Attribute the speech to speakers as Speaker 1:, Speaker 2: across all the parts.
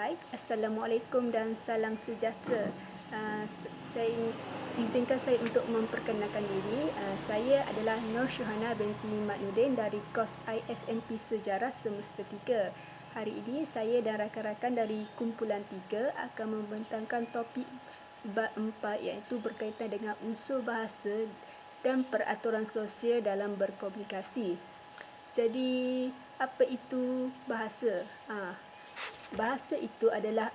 Speaker 1: Hai, Assalamualaikum dan salam sejahtera. Izinkan saya untuk memperkenalkan diri. Saya adalah Nur Syuhana binti Maknudin dari kos ISMP Sejarah Semester 3. Hari ini saya dan rakan-rakan dari kumpulan 3 akan membentangkan topik bab 4 iaitu berkaitan dengan unsur bahasa dan peraturan sosial dalam berkomunikasi. Jadi, apa itu bahasa? Bahasa itu adalah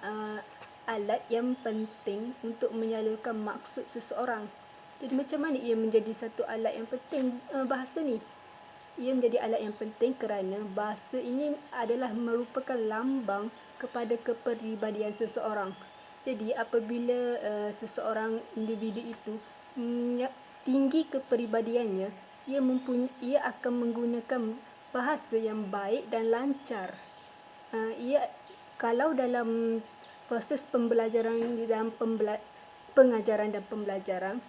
Speaker 1: alat yang penting untuk menyalurkan maksud seseorang. Jadi macam mana ia menjadi satu alat yang penting bahasa ni? Ia menjadi alat yang penting kerana bahasa ini adalah merupakan lambang kepada kepribadian seseorang. Jadi apabila seseorang individu itu tinggi kepribadiannya, ia akan menggunakan bahasa yang baik dan lancar. Kalau dalam proses pembelajaran dalam pengajaran dan pembelajaran,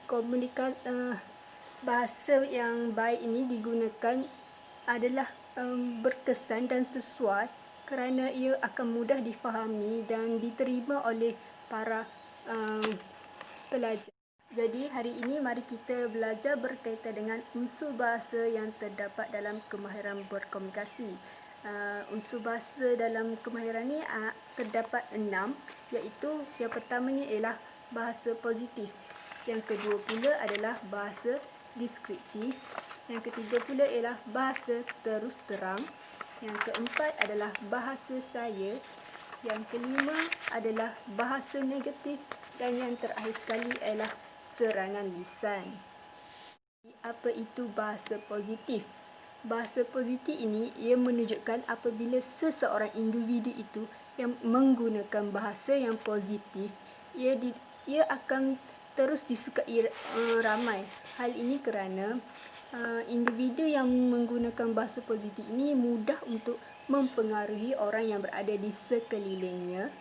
Speaker 1: bahasa yang baik ini digunakan adalah berkesan dan sesuai kerana ia akan mudah difahami dan diterima oleh para pelajar. Jadi hari ini mari kita belajar berkaitan dengan unsur bahasa yang terdapat dalam kemahiran berkomunikasi. Unsur bahasa dalam kemahiran ni terdapat 6, iaitu yang pertamanya ialah bahasa positif, yang kedua pula adalah bahasa deskriptif, yang ketiga pula ialah bahasa terus terang, yang keempat adalah bahasa saya, yang kelima adalah bahasa negatif, dan yang terakhir sekali ialah serangan lisan. Apa itu bahasa positif? Bahasa positif ini ia menunjukkan apabila seseorang individu itu yang menggunakan bahasa yang positif, ia akan terus disukai ramai. Hal ini kerana individu yang menggunakan bahasa positif ini mudah untuk mempengaruhi orang yang berada di sekelilingnya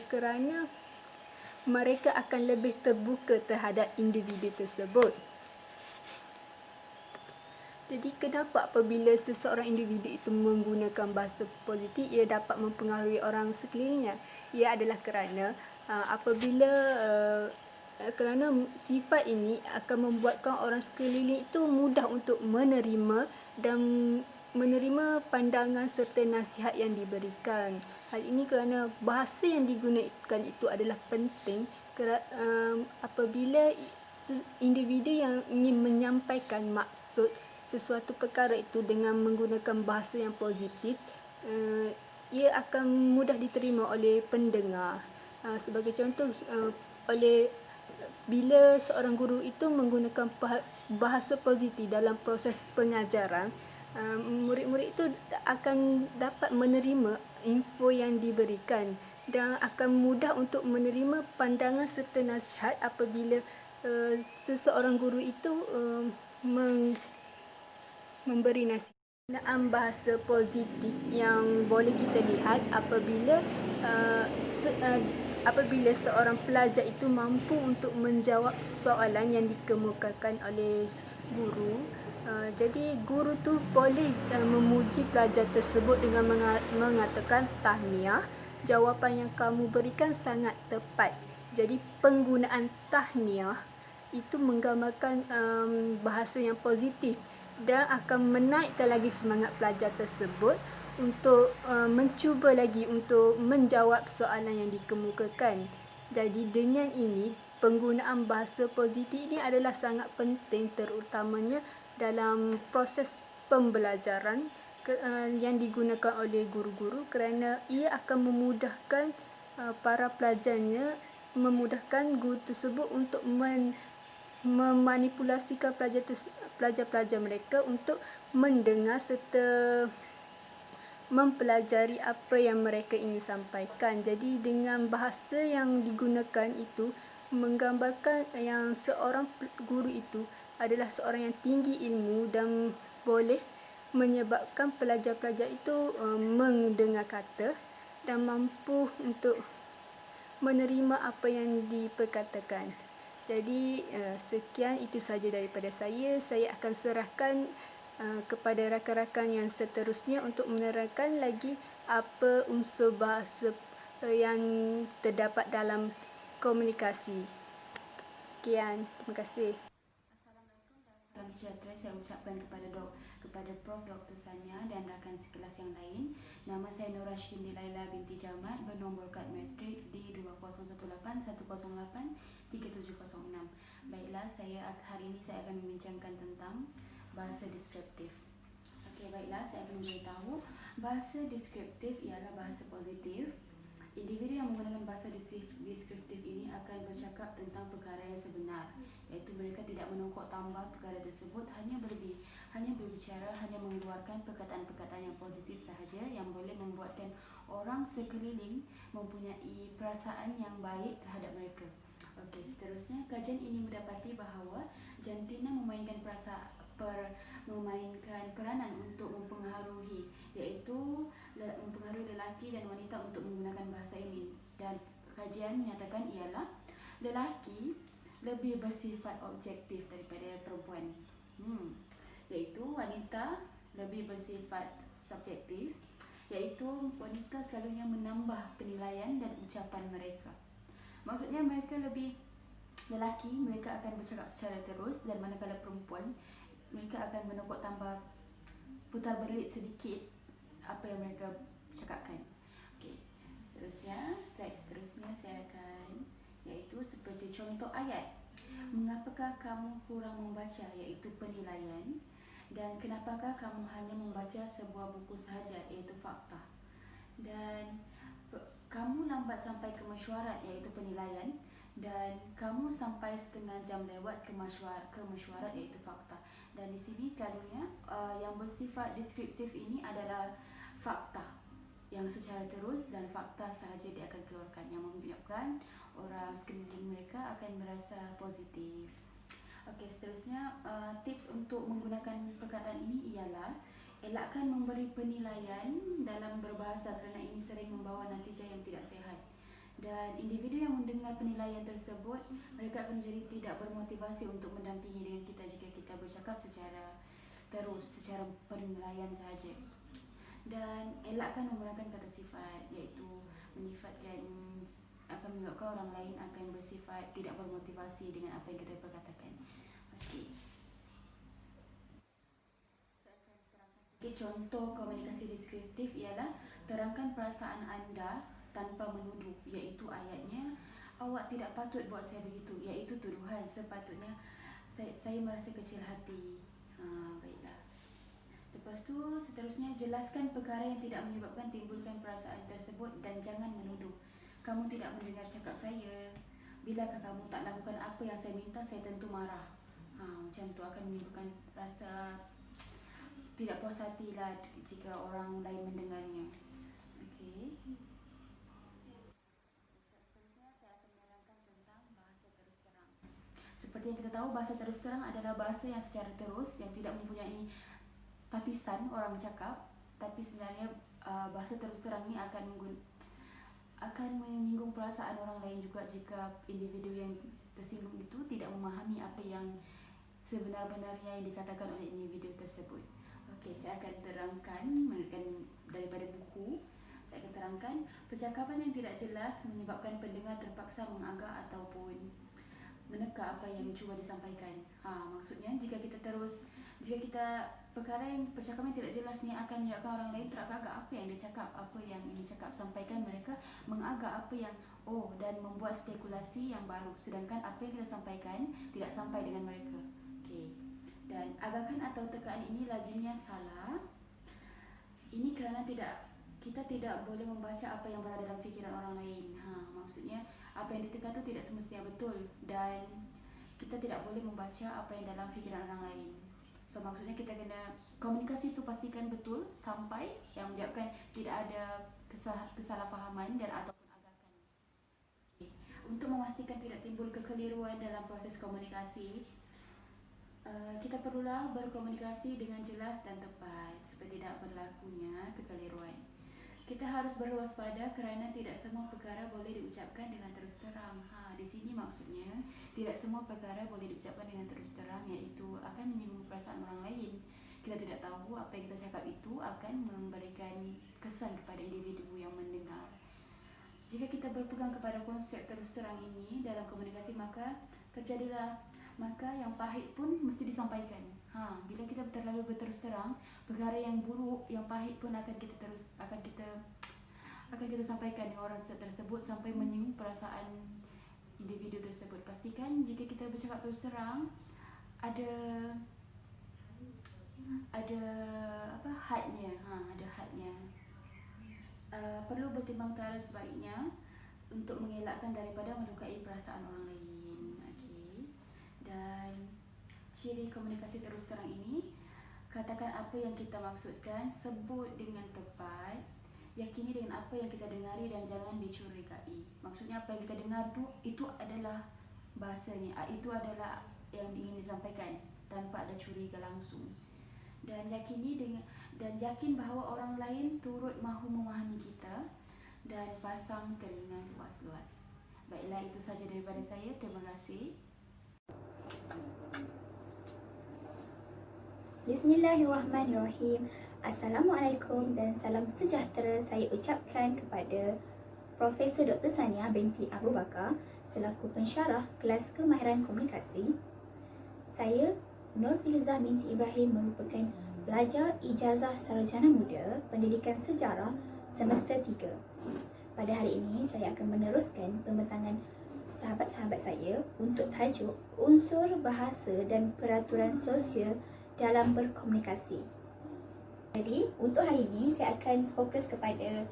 Speaker 1: kerana mereka akan lebih terbuka terhadap individu tersebut. Jadi kenapa apabila seseorang individu itu menggunakan bahasa positif ia dapat mempengaruhi orang sekelilingnya? Ia adalah kerana kerana sifat ini akan membuatkan orang sekeliling itu mudah untuk menerima dan menerima pandangan serta nasihat yang diberikan. Hal ini kerana bahasa yang digunakan itu adalah penting apabila individu yang ingin menyampaikan maksud sesuatu perkara itu dengan menggunakan bahasa yang positif, ia akan mudah diterima oleh pendengar. Sebagai contoh, bila seorang guru itu menggunakan bahasa positif dalam proses pengajaran, murid-murid itu akan dapat menerima info yang diberikan dan akan mudah untuk menerima pandangan serta nasihat apabila seseorang guru itu memberi nasihat. Penggunaan bahasa positif yang boleh kita lihat apabila seorang pelajar itu mampu untuk menjawab soalan yang dikemukakan oleh guru. Jadi guru tu boleh memuji pelajar tersebut dengan mengatakan, tahniah, jawapan yang kamu berikan sangat tepat. Jadi penggunaan tahniah itu menggambarkan bahasa yang positif dan akan menaikkan lagi semangat pelajar tersebut untuk mencuba lagi untuk menjawab soalan yang dikemukakan. Jadi dengan ini, penggunaan bahasa positif ini adalah sangat penting terutamanya dalam proses pembelajaran yang digunakan oleh guru-guru kerana ia akan memudahkan para pelajarnya, memudahkan guru tersebut untuk memanipulasikan pelajar-pelajar mereka untuk mendengar serta mempelajari apa yang mereka ingin sampaikan. Jadi dengan bahasa yang digunakan itu menggambarkan yang seorang guru itu adalah seorang yang tinggi ilmu dan boleh menyebabkan pelajar-pelajar itu mendengar kata dan mampu untuk menerima apa yang diperkatakan. Jadi sekian, itu sahaja daripada saya. Saya akan serahkan kepada rakan-rakan yang seterusnya untuk menerangkan lagi apa unsur bahasa yang terdapat dalam komunikasi. Sekian, terima kasih.
Speaker 2: Assalamualaikum dan salam sejahtera saya ucapkan kepada Prof. Dr. Sanya dan rakan sekelas yang lain. Nama saya Nurah Shindi Laila binti Jamat, bernombor kad matrik di 2018-108-3706. Baiklah, hari ini saya akan membincangkan tentang bahasa deskriptif. Okey, baiklah, saya akan memberitahu bahasa deskriptif ialah bahasa positif. Individu yang menggunakan bahasa deskriptif ini akan bercakap tentang perkara yang sebenar, iaitu mereka tidak menokok tambah perkara tersebut, hanya berbicara, hanya mengeluarkan perkataan-perkataan yang positif sahaja yang boleh membuatkan orang sekeliling mempunyai perasaan yang baik terhadap mereka. Okey, seterusnya kajian ini mendapati bahawa jantina memainkan peranan untuk mempengaruhi, iaitu mempengaruhi lelaki dan wanita untuk menggunakan bahasa ini. Dan kajian menyatakan ialah lelaki lebih bersifat objektif daripada perempuan, iaitu wanita lebih bersifat subjektif, iaitu wanita selalunya menambah penilaian dan ucapan mereka. Maksudnya lelaki mereka akan bercakap secara terus, dan manakala perempuan mereka akan menokok tambah, putar belit sedikit apa yang mereka cakapkan. Okey, slide seterusnya saya akan, iaitu seperti contoh ayat. Mengapakah kamu kurang membaca, iaitu penilaian, dan kenapakah kamu hanya membaca sebuah buku sahaja, iaitu fakta. Dan kamu lambat sampai ke mesyuarat, iaitu penilaian, dan kamu sampai setengah jam lewat ke mesyuarat, iaitu fakta. Dan di sini selalunya yang bersifat deskriptif ini adalah fakta yang secara terus dan fakta sahaja dia akan keluarkan, yang menyebabkan orang sekeliling mereka akan merasa positif. Okey, seterusnya tips untuk menggunakan perkataan ini ialah elakkan memberi penilaian dalam berbahasa kerana ini sering membawa natijah yang tidak sihat. Dan individu yang mendengar penilaian tersebut, mereka akan menjadi tidak bermotivasi untuk mendampingi dengan kita jika kita bercakap secara penilaian sahaja. Dan elakkan menggunakan kata sifat, iaitu menyifatkan akan menyebabkan orang lain akan bersifat tidak bermotivasi dengan apa yang kita perkatakan. Okey. Contoh komunikasi deskriptif ialah terangkan perasaan anda tanpa menuduh, iaitu ayatnya awak tidak patut buat saya begitu, iaitu tuduhan. Sepatutnya saya merasa kecil hati. Baiklah. Lepas tu seterusnya jelaskan perkara yang tidak menyebabkan timbulkan perasaan tersebut dan jangan menuduh. Kamu tidak mendengar cakap saya. Bilakah kamu tak lakukan apa yang saya minta, saya tentu marah. Macam tu akan menimbulkan rasa tidak puas hati lah jika orang lain mendengarnya. Okey. Seterusnya saya akan menerangkan tentang bahasa terus terang. Seperti yang kita tahu, bahasa terus terang adalah bahasa yang secara terus, yang tidak mempunyai tapisan orang cakap, tapi sebenarnya bahasa terus terang ini akan menyinggung perasaan orang lain juga jika individu yang tersinggung itu tidak memahami apa yang sebenar-benarnya yang dikatakan oleh individu tersebut. Okey, saya akan terangkan daripada buku. Saya akan terangkan percakapan yang tidak jelas menyebabkan pendengar terpaksa mengagak ataupun meneka apa yang cuba disampaikan. Maksudnya jika percakapan yang tidak jelas ni akan menyebabkan orang lain teragak-agak apa yang dia cakap, sampaikan mereka mengagak apa yang dan membuat spekulasi yang baru, sedangkan apa yang kita sampaikan tidak sampai dengan mereka. Okey. Dan agakan atau tekaan ini lazimnya salah. Ini kerana kita tidak boleh membaca apa yang berada dalam fikiran orang lain. Maksudnya apa yang diteka itu tidak semestinya betul, dan kita tidak boleh membaca apa yang dalam fikiran orang lain. So maksudnya kita kena komunikasi itu pastikan betul sampai yang menyebabkan tidak ada kesalahfahaman dan ataupun agakan. Okay. Untuk memastikan tidak timbul kekeliruan dalam proses komunikasi, kita perlulah berkomunikasi dengan jelas dan tepat supaya tidak berlakunya kekeliruan. Kita harus berwaspada kerana tidak semua perkara boleh diucapkan dengan terus terang. Di sini maksudnya tidak semua perkara boleh diucapkan dengan terus terang, iaitu akan menyinggung perasaan orang lain. Kita tidak tahu apa yang kita cakap itu akan memberikan kesan kepada individu yang mendengar. Jika kita berpegang kepada konsep terus terang ini dalam komunikasi, maka yang pahit pun mesti disampaikan. Bila kita terlalu berterus terang, perkara yang buruk, yang pahit pun akan kita sampaikan dengan orang tersebut sampai menyinggung perasaan individu tersebut. Pastikan jika kita bercakap terus terang, ada hadnya. Perlu bertimbang cara sebaiknya untuk mengelakkan daripada melukai perasaan orang lain. Okey. Dan ciri komunikasi terus terang ini, katakan apa yang kita maksudkan, sebut dengan tepat, yakini dengan apa yang kita dengari dan jangan dicurigai. Maksudnya apa yang kita dengar tu, itu adalah bahasanya, itu adalah yang ingin disampaikan tanpa ada curiga langsung. Dan yakin bahawa orang lain turut mahu memahami kita, dan pasang telinga luas-luas. Baiklah, itu saja daripada saya. Terima kasih.
Speaker 3: Bismillahirrahmanirrahim. Assalamualaikum dan salam sejahtera saya ucapkan kepada Profesor Dr. Sania binti Abu Bakar selaku pensyarah kelas kemahiran komunikasi. Saya Nur Filizah binti Ibrahim merupakan pelajar ijazah sarjana muda pendidikan sejarah semester 3. Pada hari ini saya akan meneruskan pembentangan sahabat-sahabat saya untuk tajuk unsur bahasa dan peraturan sosial dalam berkomunikasi. Jadi untuk hari ini saya akan fokus kepada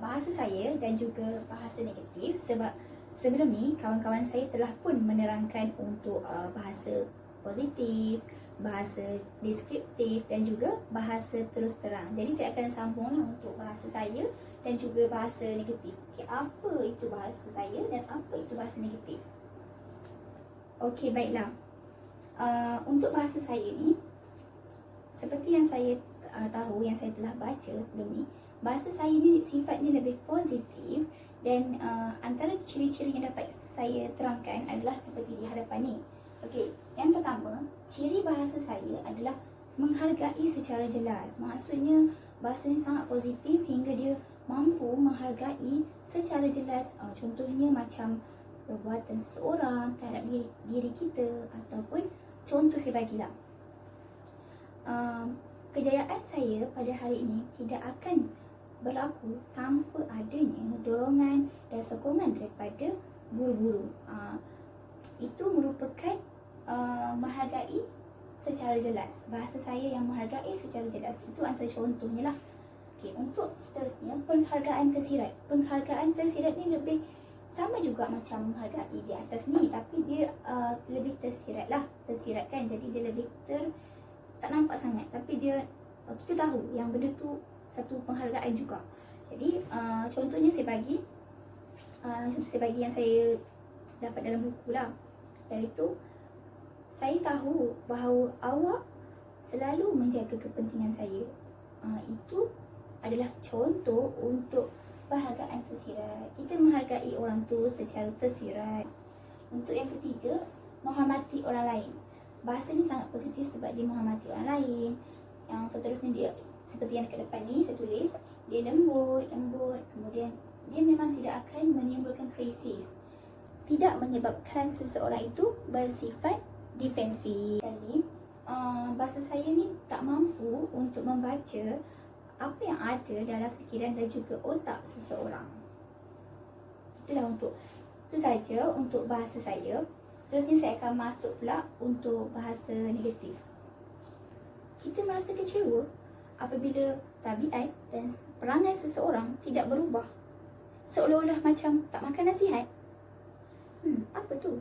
Speaker 3: bahasa saya dan juga bahasa negatif, sebab sebelum ni kawan-kawan saya telah pun menerangkan untuk bahasa positif, bahasa deskriptif dan juga bahasa terus terang. Jadi saya akan sambunglah untuk bahasa saya dan juga bahasa negatif. Okey, apa itu bahasa saya dan apa itu bahasa negatif? Okey, baiklah. Untuk bahasa saya ni, seperti yang saya tahu, yang saya telah baca sebelum ni, bahasa saya ni sifatnya lebih positif dan antara ciri-ciri yang dapat saya terangkan adalah seperti di hadapan ni. Okey, yang pertama, ciri bahasa saya adalah menghargai secara jelas. Maksudnya bahasa ni sangat positif hingga dia mampu menghargai secara jelas. Contohnya macam perbuatan seseorang terhadap diri kita, ataupun contoh saya bagilah. Kejayaan saya pada hari ini tidak akan berlaku tanpa adanya dorongan dan sokongan daripada guru-guru. Itu merupakan menghargai secara jelas. Bahasa saya yang menghargai secara jelas, itu antara contohnya lah. Okey, untuk seterusnya, penghargaan tersirat. Penghargaan tersirat ni lebih sama juga macam menghargai di atas ni, tapi dia lebih tersirat lah. Tersirat kan, jadi dia lebih tak nampak sangat, tapi dia kita tahu yang benda tu satu penghargaan juga. Jadi contohnya saya bagi yang saya dapat dalam buku lah, iaitu saya tahu bahawa awak selalu menjaga kepentingan saya. Itu adalah contoh untuk penghargaan tersirat. Kita menghargai orang tu secara tersirat. Untuk yang ketiga, menghormati orang lain. Bahasa ni sangat positif sebab dia menghormati orang lain. Yang seterusnya dia seperti yang dekat depan ni saya tulis, dia lembut, kemudian dia memang tidak akan menimbulkan krisis, tidak menyebabkan seseorang itu bersifat defensif. Jadi bahasa saya ni tak mampu untuk membaca apa yang ada dalam fikiran dan juga otak seseorang. Itu saja untuk bahasa saya. Seterusnya saya akan masuk pula untuk bahasa negatif. Kita merasa kecewa apabila tabiat dan perangai seseorang tidak berubah, seolah-olah macam tak makan nasihat. Apa tu?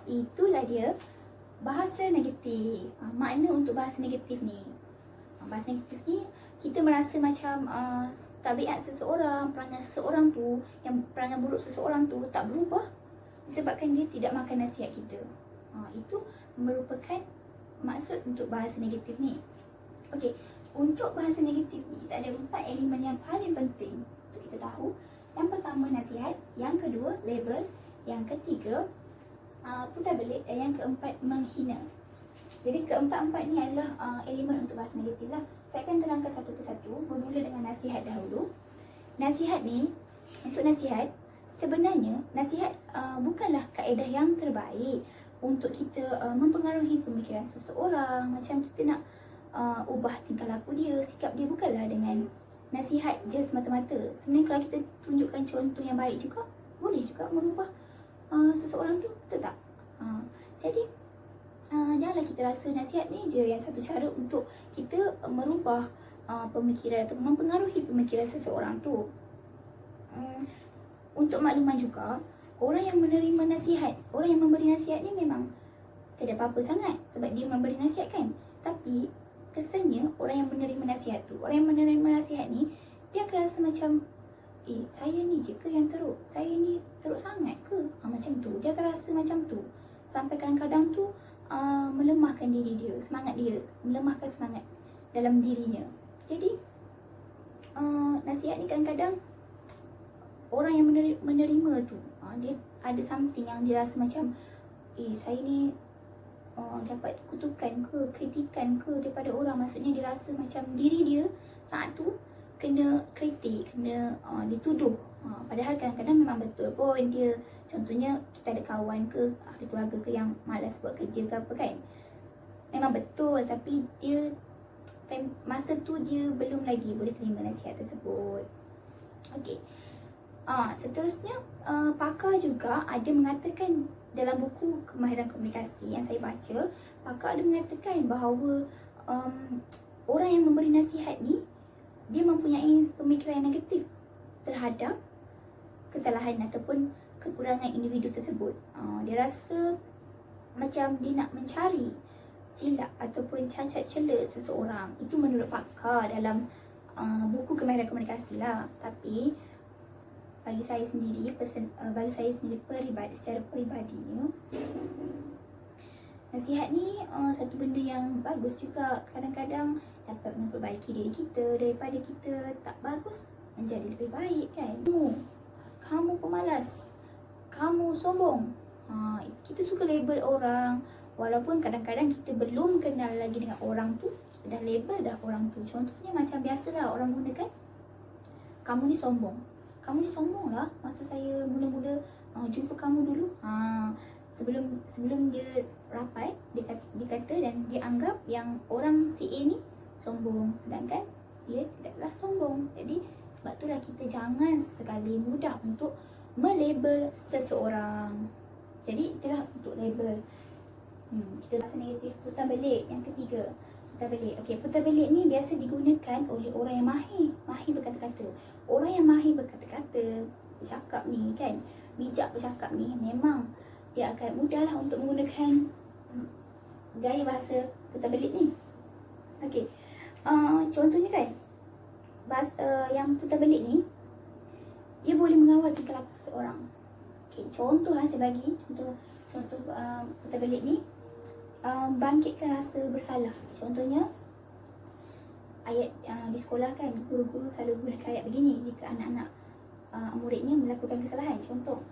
Speaker 3: Itulah dia bahasa negatif. Makna untuk bahasa negatif ni, bahasa negatif ni, kita merasa macam tabiat seseorang, perangai seseorang tu, yang perangai buruk seseorang tu tak berubah disebabkan dia tidak makan nasihat kita. Itu merupakan maksud untuk bahasa negatif ni. Okey, untuk bahasa negatif ni kita ada 4 elemen yang paling penting untuk kita tahu. Yang pertama nasihat, yang kedua label, yang ketiga putar belit, dan yang keempat menghina. Jadi keempat-empat ni adalah elemen untuk bahasa negatif lah. Saya akan terangkan satu persatu. Bermula dengan nasihat dahulu. Nasihat ni Untuk nasihat, sebenarnya nasihat bukanlah kaedah yang terbaik untuk kita mempengaruhi pemikiran seseorang. Macam kita nak ubah tingkah laku dia, sikap dia, bukanlah dengan nasihat je semata-mata. Sebenarnya kalau kita tunjukkan contoh yang baik juga, boleh juga merubah seseorang tu, betul tak? Jadi janganlah kita rasa nasihat ni je yang satu cara untuk kita merubah pemikiran atau mempengaruhi pemikiran seseorang tu. Untuk makluman juga, orang yang menerima nasihat, orang yang memberi nasihat ni memang tak ada apa-apa sangat sebab dia memberi nasihat kan. Tapi kesannya orang yang menerima nasihat tu, orang yang menerima nasihat ni, dia akan rasa macam saya ni je ke yang teruk? Saya ni teruk sangat ke? Macam tu, dia akan rasa macam tu. Sampai kadang-kadang tu melemahkan diri dia, semangat dia, melemahkan semangat dalam dirinya. Jadi nasihat ni kadang-kadang orang yang menerima tu, dia ada something yang dia rasa macam saya ni dapat kutukan ke, kritikan ke daripada orang. Maksudnya dia rasa macam diri dia saat tu kena kritik, kena dituduh. Padahal kadang-kadang memang betul pun dia. Contohnya kita ada kawan ke, ada keluarga ke yang malas buat kerja ke apa kan. Memang betul, tapi dia masa tu dia belum lagi boleh terima nasihat tersebut. Okey. Seterusnya pakar juga ada mengatakan dalam buku Kemahiran Komunikasi yang saya baca, pakar ada mengatakan bahawa orang yang memberi nasihat ni dia mempunyai pemikiran yang negatif terhadap kesalahan ataupun kekurangan individu tersebut. Dia rasa macam dia nak mencari silap ataupun cacat celah seseorang. Itu menurut pakar dalam buku Kemahiran Komunikasi lah. Tapi bagi saya sendiri, secara peribadinya, nasihat ni satu benda yang bagus juga. Kadang-kadang dapat memperbaiki diri kita daripada kita tak bagus menjadi lebih baik kan. Kamu pemalas, kamu sombong. Kita suka label orang, walaupun kadang-kadang kita belum kenal lagi dengan orang tu, kita dah label dah orang tu. Contohnya macam biasalah orang gunakan, kamu ni sombong. Kamu ni sombong lah. Masa saya mula-mula jumpa kamu dulu, sebelum dia rapat, dia kata dan dia anggap yang orang si A ni sombong, sedangkan dia tidaklah sombong. Jadi sebab itulah kita jangan sekali mudah untuk melabel seseorang. Jadi itulah untuk label. Kita rasa negatif. Putar belik yang ketiga, putar belik. Okey, putar belik ni biasa digunakan oleh orang yang mahir berkata-kata. Orang yang mahir berkata-kata, bercakap ni kan, bijak bercakap ni, memang dia akan mudahlah untuk menggunakan gaya bahasa putar belik ni. Okey, contohnya kan, bahasa yang putar belik ni, ia boleh mengawal tingkah laku seseorang. Okey, contoh saya bagi contoh putar belik ni, bangkitkan rasa bersalah. Contohnya ayat di sekolah kan, guru-guru selalu gunakan ayat begini jika anak-anak muridnya melakukan kesalahan. Contoh,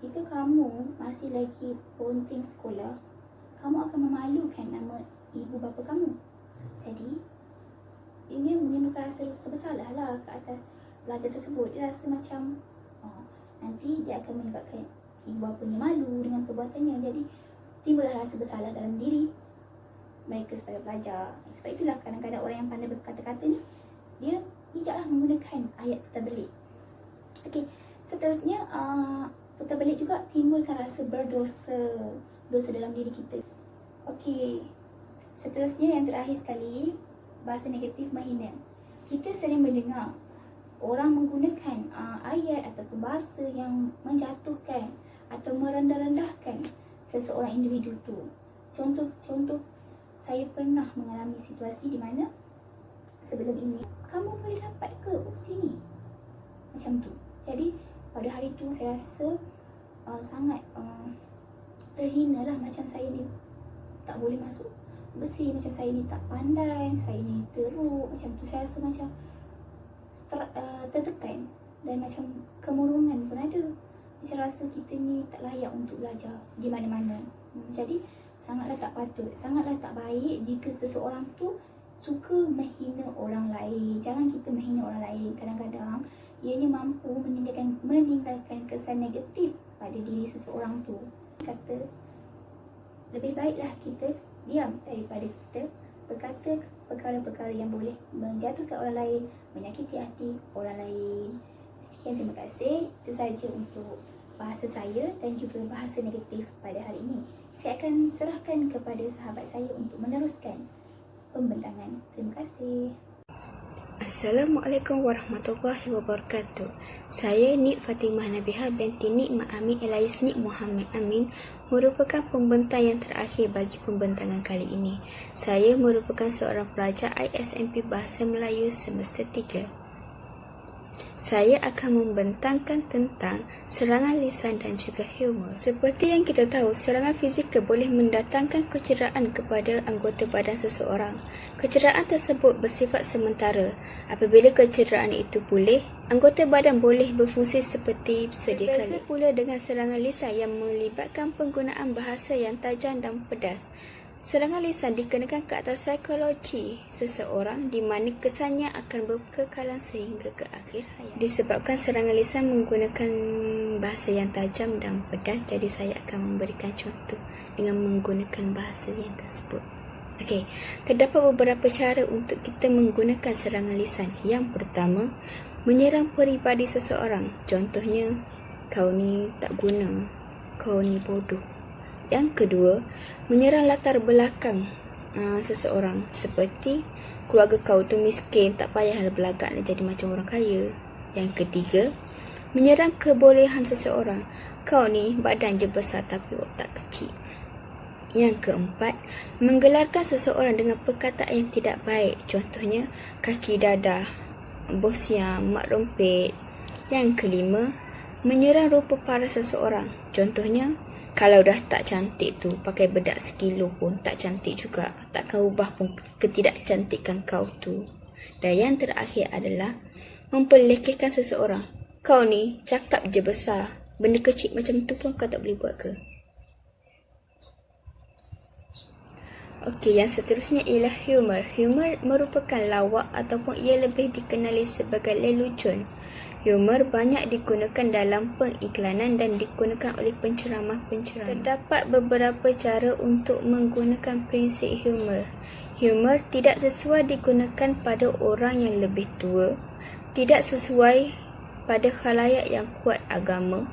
Speaker 3: jika kamu masih lagi ponting sekolah, kamu akan memalukan nama ibu bapa kamu. Jadi dia menimbulkan rasa bersalah lah ke atas pelajar tersebut. Dia rasa macam nanti dia akan menyebabkan ibu bapanya malu dengan perbuatannya. Jadi timbullah rasa bersalah dalam diri mereka sebagai pelajar. Sebab itulah kadang-kadang orang yang pandai berkata-kata ni, dia bijaklah menggunakan ayat putar belik. Okey, seterusnya putar belik juga timbulkan rasa dosa dalam diri kita. Okey, seterusnya yang terakhir sekali, bahasa negatif menghina. Kita sering mendengar orang menggunakan ayat ataupun bahasa yang menjatuhkan atau merendah-rendahkan seseorang individu tu. Contoh, saya pernah mengalami situasi di mana sebelum ini, kamu boleh dapat ke opsi ni? Macam tu. Jadi pada hari tu saya rasa sangat terhina lah. Macam saya ni tak boleh masuk besi, macam saya ni tak pandai, saya ni teruk. Macam tu saya rasa macam tertekan dan macam kemurungan pun ada. Macam rasa kita ni tak layak untuk belajar di mana-mana. Jadi sangatlah tak patut, sangatlah tak baik jika seseorang tu suka menghina orang lain. Jangan kita menghina orang lain. Kadang-kadang ianya mampu meninggalkan kesan negatif pada diri seseorang tu. Kata, lebih baiklah kita diam daripada kita berkata perkara-perkara yang boleh menjatuhkan orang lain, menyakiti hati orang lain. Sekian, terima kasih. Itu sahaja untuk bahasa saya dan juga bahasa negatif pada hari ini. Saya akan serahkan kepada sahabat saya untuk meneruskan pembentangan. Terima kasih.
Speaker 4: Assalamualaikum warahmatullahi wabarakatuh. Saya Nik Fatimah Nabihah binti Nik Ma'amin Elias Nik Muhammad Amin merupakan pembentang yang terakhir bagi pembentangan kali ini. Saya merupakan seorang pelajar ISMP Bahasa Melayu semester 3. Saya akan membentangkan tentang serangan lisan dan juga humor. Seperti yang kita tahu, serangan fizikal boleh mendatangkan kecederaan kepada anggota badan seseorang. Kecederaan tersebut bersifat sementara. Apabila kecederaan itu pulih, anggota badan boleh berfungsi seperti sedia kala. Berbeza pula dengan serangan lisan yang melibatkan penggunaan bahasa yang tajam dan pedas. Serangan lisan dikenakan ke atas psikologi seseorang di mana kesannya akan berkekalan sehingga ke akhir hayat. Disebabkan serangan lisan menggunakan bahasa yang tajam dan pedas, jadi saya akan memberikan contoh dengan menggunakan bahasa yang tersebut. Okey, terdapat beberapa cara untuk kita menggunakan serangan lisan. Yang pertama, menyerang peribadi seseorang. Contohnya, kau ni tak guna, kau ni bodoh. Yang kedua, menyerang latar belakang seseorang, seperti keluarga kau tu miskin, tak payah berlagak nak jadi macam orang kaya. Yang ketiga, menyerang kebolehan seseorang. Kau ni badan je besar tapi otak kecil. Yang keempat, menggelarkan seseorang dengan perkataan yang tidak baik. Contohnya, kaki dadah, bos siam, mak rompet. Yang kelima, menyerang rupa paras seseorang. Contohnya, kalau dah tak cantik tu, pakai bedak sekilo pun tak cantik juga. Takkan ubah pun ketidakcantikan kau tu. Dan yang terakhir adalah memperlekehkan seseorang. Kau ni cakap je besar. Benda kecil macam tu pun kau tak boleh buat ke? Okey, yang seterusnya ialah humor. Humor merupakan lawak ataupun ia lebih dikenali sebagai lelucon. Humor banyak digunakan dalam pengiklanan dan digunakan oleh penceramah-penceramah. Terdapat beberapa cara untuk menggunakan prinsip humor. Humor tidak sesuai digunakan pada orang yang lebih tua, tidak sesuai pada khalayak yang kuat agama,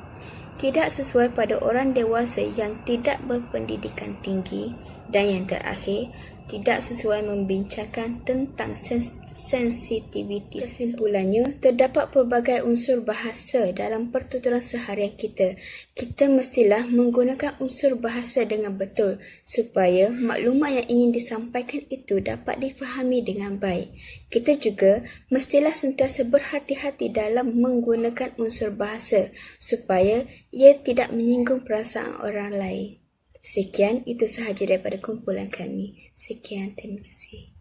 Speaker 4: tidak sesuai pada orang dewasa yang tidak berpendidikan tinggi, dan yang terakhir, tidak sesuai membincangkan tentang sensitiviti. Kesimpulannya, terdapat pelbagai unsur bahasa dalam pertuturan seharian kita. Kita mestilah menggunakan unsur bahasa dengan betul supaya maklumat yang ingin disampaikan itu dapat difahami dengan baik. Kita juga mestilah sentiasa berhati-hati dalam menggunakan unsur bahasa supaya ia tidak menyinggung perasaan orang lain. Sekian, itu sahaja daripada kumpulan kami. Sekian, terima kasih.